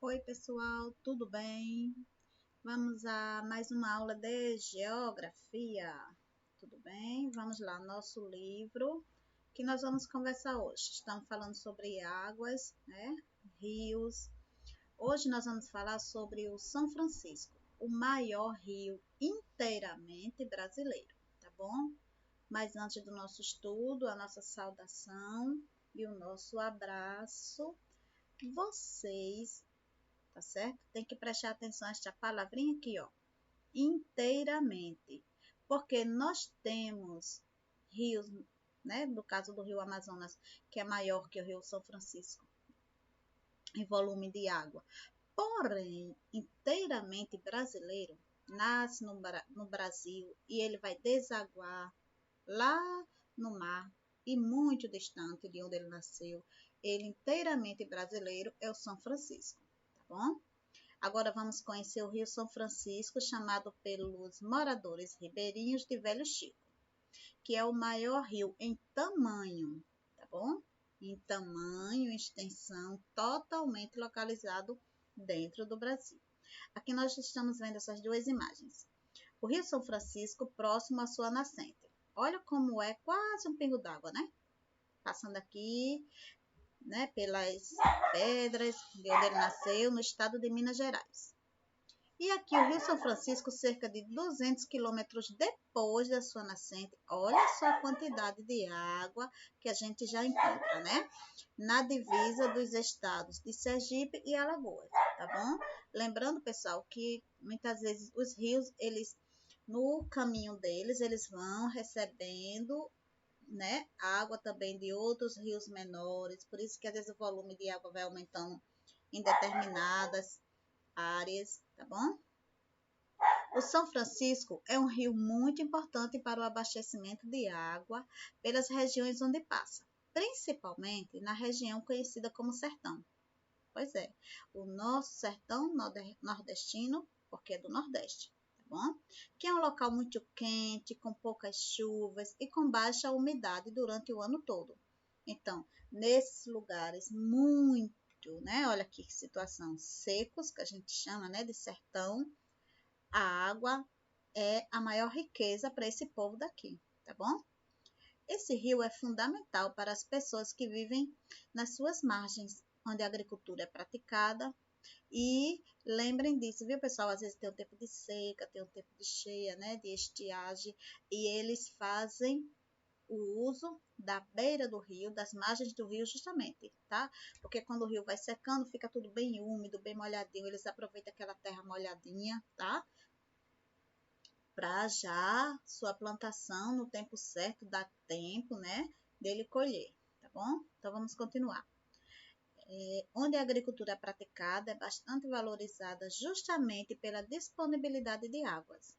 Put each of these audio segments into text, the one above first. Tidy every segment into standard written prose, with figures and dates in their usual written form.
Oi, pessoal, tudo bem? Vamos a mais uma aula de geografia. Tudo bem? Vamos lá, nosso livro que nós vamos conversar hoje. Estamos falando sobre águas, né? Rios. Hoje nós vamos falar sobre o São Francisco, o maior rio inteiramente brasileiro, tá bom? Mas antes do nosso estudo, a nossa saudação e o nosso abraço. Vocês, tá certo? Tem que prestar atenção a esta palavrinha aqui, ó, inteiramente, porque nós temos rios, né? No caso do Rio Amazonas, que é maior que o Rio São Francisco em volume de água. Porém, inteiramente brasileiro, nasce no Brasil e ele vai desaguar lá no mar e muito distante de onde ele nasceu. Ele inteiramente brasileiro é o São Francisco, tá bom? Agora vamos conhecer o Rio São Francisco, chamado pelos moradores ribeirinhos de Velho Chico, que é o maior rio em tamanho, tá bom? Em tamanho, extensão, totalmente localizado dentro do Brasil. Aqui nós estamos vendo essas duas imagens. O Rio São Francisco, próximo à sua nascente. Olha como é quase um pingo d'água, né? Passando aqui, né, pelas pedras de onde ele nasceu, no estado de Minas Gerais. E aqui o Rio São Francisco, cerca de 200 quilômetros depois da sua nascente, olha só a quantidade de água que a gente já encontra, né? Na divisa dos estados de Sergipe e Alagoas, tá bom? Lembrando, pessoal, que muitas vezes os rios, eles, no caminho deles, eles vão recebendo, né, água também de outros rios menores, por isso que às vezes o volume de água vai aumentando em determinadas áreas, tá bom? O São Francisco é um rio muito importante para o abastecimento de água pelas regiões onde passa, principalmente na região conhecida como Sertão. Pois é, o nosso sertão nordestino, porque é do Nordeste, tá bom? Que é um local muito quente, com poucas chuvas e com baixa umidade durante o ano todo. Então, nesses lugares muito, né? Olha aqui que situação, secos, que a gente chama, né, de sertão, a água é a maior riqueza para esse povo daqui, tá bom? Esse rio é fundamental para as pessoas que vivem nas suas margens, onde a agricultura é praticada. E lembrem disso, viu, pessoal? Às vezes tem um tempo de seca, tem um tempo de cheia, né, de estiagem, e eles fazem o uso da beira do rio, das margens do rio, justamente, tá? Porque quando o rio vai secando, fica tudo bem úmido, bem molhadinho, eles aproveitam aquela terra molhadinha, tá? Para já sua plantação no tempo certo, dá tempo, né, dele colher, tá bom? Então vamos continuar. Onde a agricultura é praticada é bastante valorizada justamente pela disponibilidade de águas.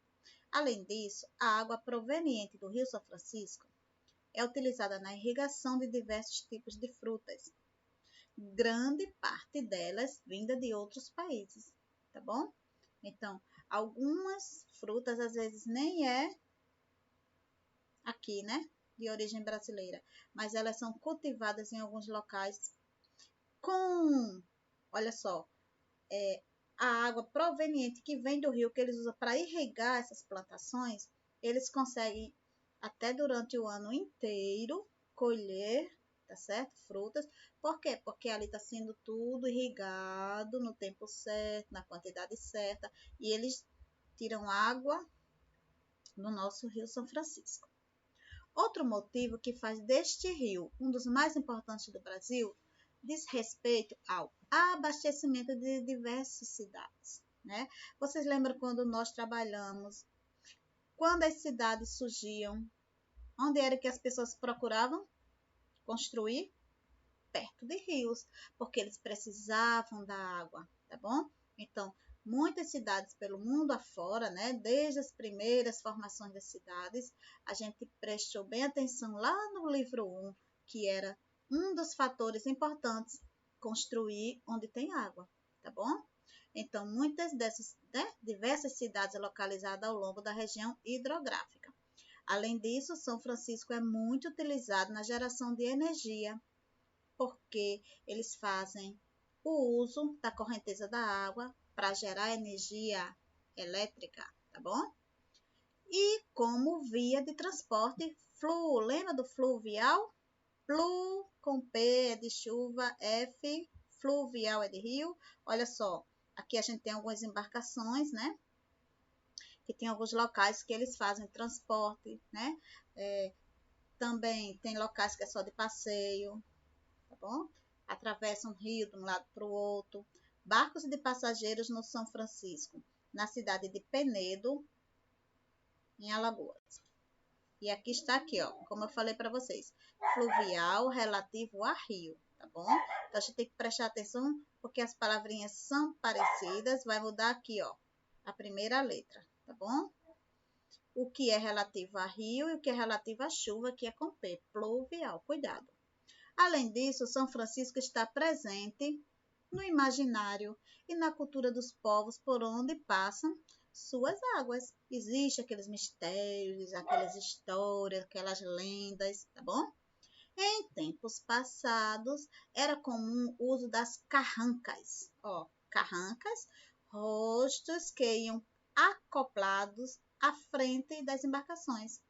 Além disso, a água proveniente do Rio São Francisco é utilizada na irrigação de diversos tipos de frutas, grande parte delas vinda de outros países, tá bom? Então, algumas frutas às vezes nem é aqui, né, de origem brasileira, mas elas são cultivadas em alguns locais com, olha só, a água proveniente que vem do rio que eles usam para irrigar essas plantações, eles conseguem até durante o ano inteiro colher, tá certo? Frutas. Por quê? Porque ali está sendo tudo irrigado no tempo certo, na quantidade certa, e eles tiram água do nosso Rio São Francisco. Outro motivo que faz deste rio um dos mais importantes do Brasil diz respeito ao abastecimento de diversas cidades, né? Vocês lembram quando nós trabalhamos, quando as cidades surgiam, onde era que as pessoas procuravam construir? Perto de rios, porque eles precisavam da água, tá bom? Então, muitas cidades pelo mundo afora, né, desde as primeiras formações das cidades, a gente prestou bem atenção lá no livro 1, que era um dos fatores importantes, construir onde tem água, tá bom? Então, muitas dessas, né, diversas cidades localizadas ao longo da região hidrográfica. Além disso, São Francisco é muito utilizado na geração de energia, porque eles fazem o uso da correnteza da água para gerar energia elétrica, tá bom? E como via de transporte fluo, lembra do fluvial? Flu com P é de chuva, F, fluvial é de rio. Olha só, aqui a gente tem algumas embarcações, né? Que tem alguns locais que eles fazem transporte, né? Também tem locais que é só de passeio, tá bom? Atravessam o rio de um lado para o outro. Barcos de passageiros no São Francisco, na cidade de Penedo, em Alagoas. E aqui está aqui, ó, como eu falei para vocês, fluvial relativo a rio, tá bom? Então a gente tem que prestar atenção porque as palavrinhas são parecidas, vai mudar aqui, ó, a primeira letra, tá bom? O que é relativo a rio e o que é relativo a chuva, que é com P, pluvial, cuidado. Além disso, São Francisco está presente no imaginário e na cultura dos povos por onde passam suas águas. Existem aqueles mistérios, aquelas histórias, aquelas lendas, tá bom? Em tempos passados, era comum o uso das carrancas. Ó, carrancas, rostos que iam acoplados à frente das embarcações.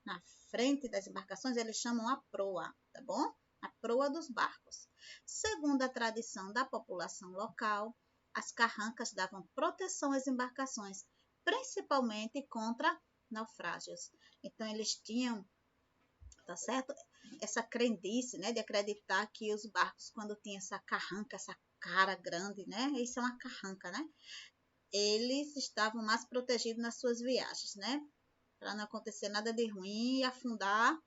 Na frente das embarcações, eles chamam a proa, tá bom? A proa dos barcos. Segundo a tradição da população local, as carrancas davam proteção às embarcações, principalmente contra naufrágios. Então, eles tinham, tá certo? Essa crendice, né, de acreditar que os barcos, quando tinham essa carranca, essa cara grande, né, isso é uma carranca, né, eles estavam mais protegidos nas suas viagens, né, para não acontecer nada de ruim e afundar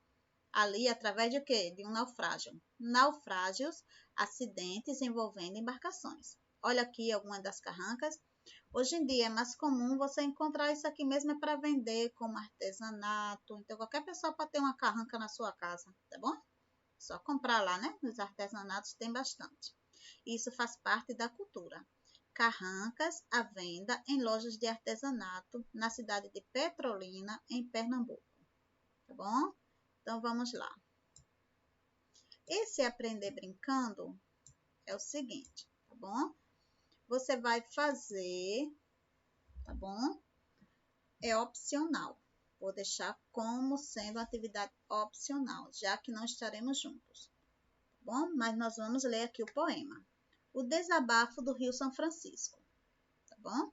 ali através de quê? De um naufrágio. Naufrágios, acidentes envolvendo embarcações. Olha aqui algumas das carrancas. Hoje em dia é mais comum você encontrar isso aqui mesmo é para vender como artesanato. Então qualquer pessoa pode ter uma carranca na sua casa, tá bom? Só comprar lá, né? Nos artesanatos tem bastante. Isso faz parte da cultura. Carrancas à venda em lojas de artesanato na cidade de Petrolina, em Pernambuco. Tá bom? Então vamos lá. Esse aprender brincando é o seguinte, tá bom? Você vai fazer, tá bom? É opcional. Vou deixar como sendo atividade opcional, já que não estaremos juntos, tá bom? Mas nós vamos ler aqui o poema. O desabafo do Rio São Francisco, tá bom?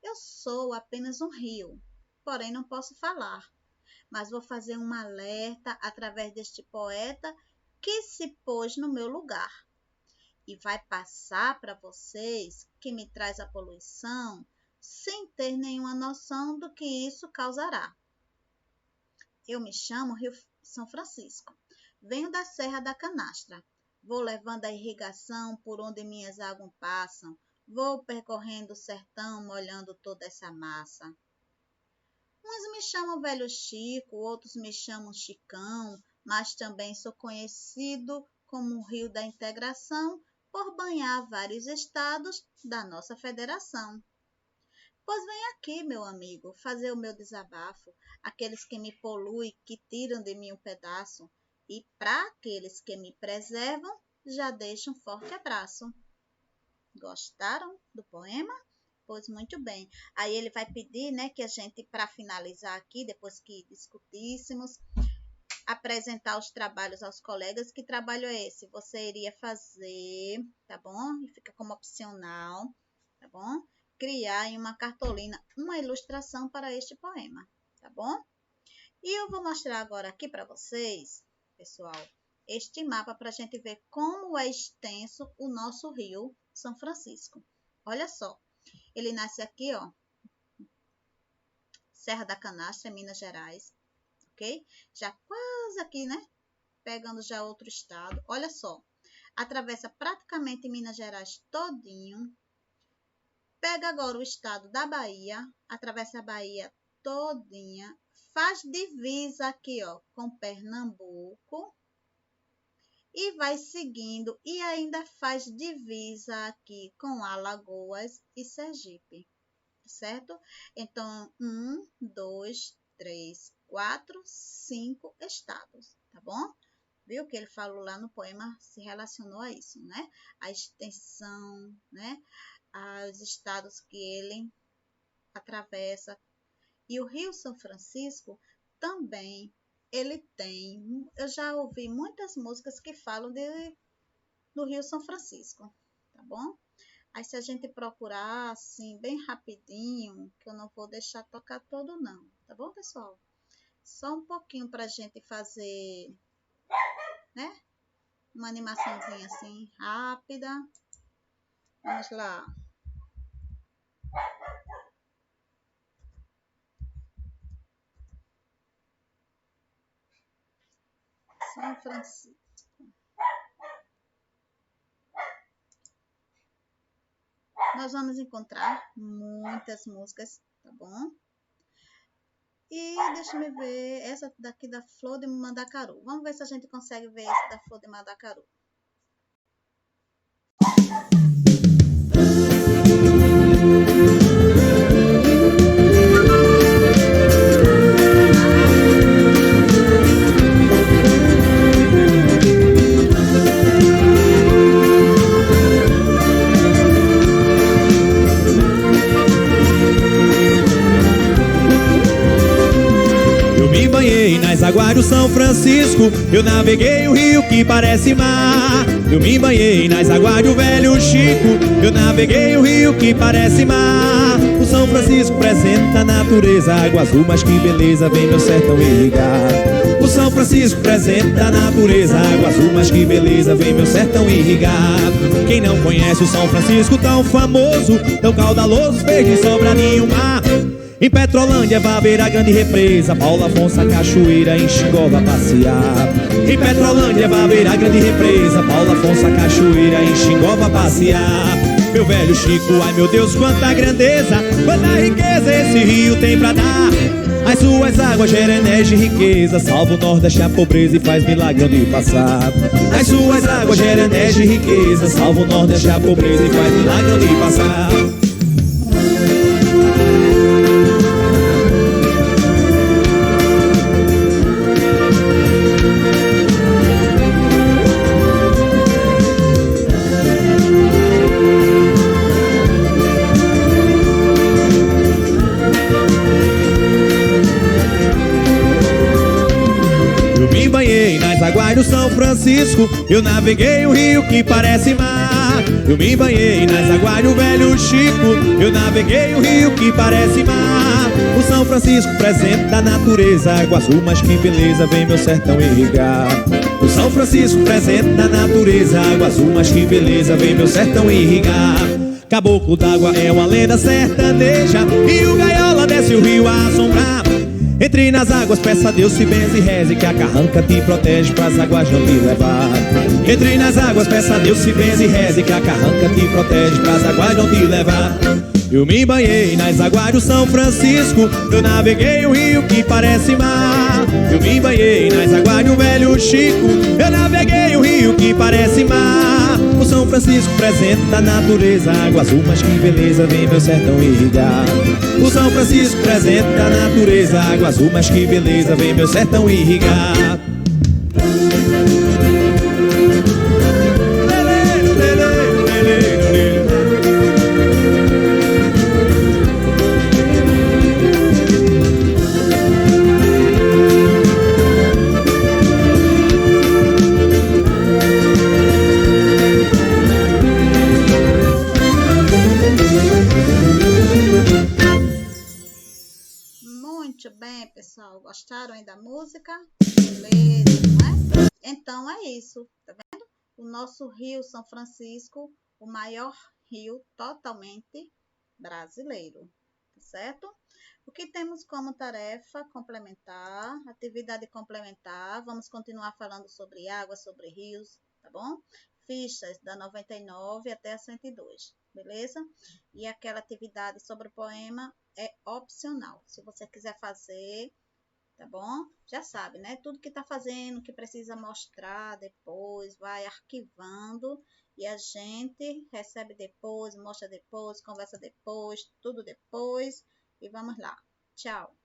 Eu sou apenas um rio, porém não posso falar, mas vou fazer um alerta através deste poeta que se pôs no meu lugar. E vai passar para vocês que me traz a poluição sem ter nenhuma noção do que isso causará. Eu me chamo Rio São Francisco. Venho da Serra da Canastra. Vou levando a irrigação por onde minhas águas passam. Vou percorrendo o sertão, molhando toda essa massa. Uns me chamam Velho Chico, outros me chamam Chicão, mas também sou conhecido como o Rio da Integração por banhar vários estados da nossa federação. Pois vem aqui, meu amigo, fazer o meu desabafo, aqueles que me poluem, que tiram de mim um pedaço, e para aqueles que me preservam, já deixo um forte abraço. Gostaram do poema? Pois muito bem. Aí ele vai pedir, né, que a gente, para finalizar aqui, depois que discutíssemos, apresentar os trabalhos aos colegas. Que trabalho é esse? Você iria fazer, tá bom? E fica como opcional, tá bom? Criar em uma cartolina uma ilustração para este poema, tá bom? E eu vou mostrar agora aqui para vocês, pessoal, este mapa para a gente ver como é extenso o nosso rio São Francisco. Olha só, ele nasce aqui, ó, Serra da Canastra, Minas Gerais, ok? Já quase aqui, né? Pegando já outro estado. Olha só, atravessa praticamente Minas Gerais todinho. Pega agora o estado da Bahia, atravessa a Bahia todinha, faz divisa aqui, ó, com Pernambuco e vai seguindo e ainda faz divisa aqui com Alagoas e Sergipe, certo? Então, 2, 3, 4, 5 estados, tá bom? viu? Que ele falou lá no poema, se relacionou a isso, né? A extensão, né? Os estados que ele atravessa. E o Rio São Francisco também, ele tem, eu já ouvi muitas músicas que falam do Rio São Francisco, tá bom? Aí se a gente procurar assim, bem rapidinho, que eu não vou deixar tocar todo não, tá bom, pessoal? Só um pouquinho pra gente fazer, né? Uma animaçãozinha assim, rápida. Vamos lá. São Francisco. Nós vamos encontrar muitas músicas, tá bom? E deixa eu ver essa daqui da Flor de Mandacaru. Vamos ver se a gente consegue ver essa da Flor de Mandacaru. Nas águas do São Francisco, eu naveguei o rio que parece mar. Eu me banhei nas águas do velho Chico, eu naveguei o rio que parece mar. O São Francisco representa a natureza, água azul, mas que beleza, vem meu sertão irrigado. O São Francisco representa a natureza, água azul, mas que beleza, vem meu sertão irrigado. Quem não conhece o São Francisco tão famoso, tão caudaloso, fez de sobra nenhuma. Em Petrolândia vai ver a grande represa, Paulo Afonso a cachoeira, em Xingó vai passear. Em Petrolândia vai ver a grande represa, Paulo Afonso a cachoeira, em Xingó vai passear. Meu velho Chico, ai meu Deus, quanta grandeza, quanta riqueza esse rio tem pra dar. As suas águas geram energia e riqueza, salva o Nordeste a pobreza e faz milagre onde passar. As suas águas geram energia e riqueza, salva o Nordeste a pobreza e faz milagre onde passar. Águas do São Francisco, eu naveguei o rio que parece mar. Eu me banhei nas águas do velho Chico, eu naveguei o rio que parece mar. O São Francisco presente da natureza, água azul, mas que beleza, vem meu sertão irrigar. O São Francisco presente da natureza, água azul, mas que beleza, vem meu sertão irrigar. Caboclo d'água é uma lenda sertaneja, e o gaiola desce o rio a assombrar. Entre nas águas, peça a Deus, se benze e reze, que a carranca te protege pras águas não te levar. Entre nas águas, peça a Deus, se benze e reze, que a carranca te protege pras águas não te levar. Eu me banhei nas águas do São Francisco, eu naveguei o rio que parece mar. Eu me banhei nas águas do velho Chico, eu naveguei o rio que parece mar. O São Francisco presente da natureza, água azul, mas que beleza, vem meu sertão irrigar. O São Francisco presente da natureza, água azul, mas que beleza, vem meu sertão irrigar. Muito bem, pessoal. Gostaram aí da música? Beleza, não é? Então é isso, tá vendo? O nosso Rio São Francisco, o maior rio totalmente brasileiro, tá certo? O que temos como tarefa complementar, atividade complementar, vamos continuar falando sobre água, sobre rios, tá bom? Fichas da 99 até a 102, beleza? E aquela atividade sobre o poema é opcional. Se você quiser fazer, tá bom? Já sabe, né? Tudo que tá fazendo, que precisa mostrar depois, vai arquivando e a gente recebe depois, mostra depois, conversa depois, tudo depois. E vamos lá. Tchau.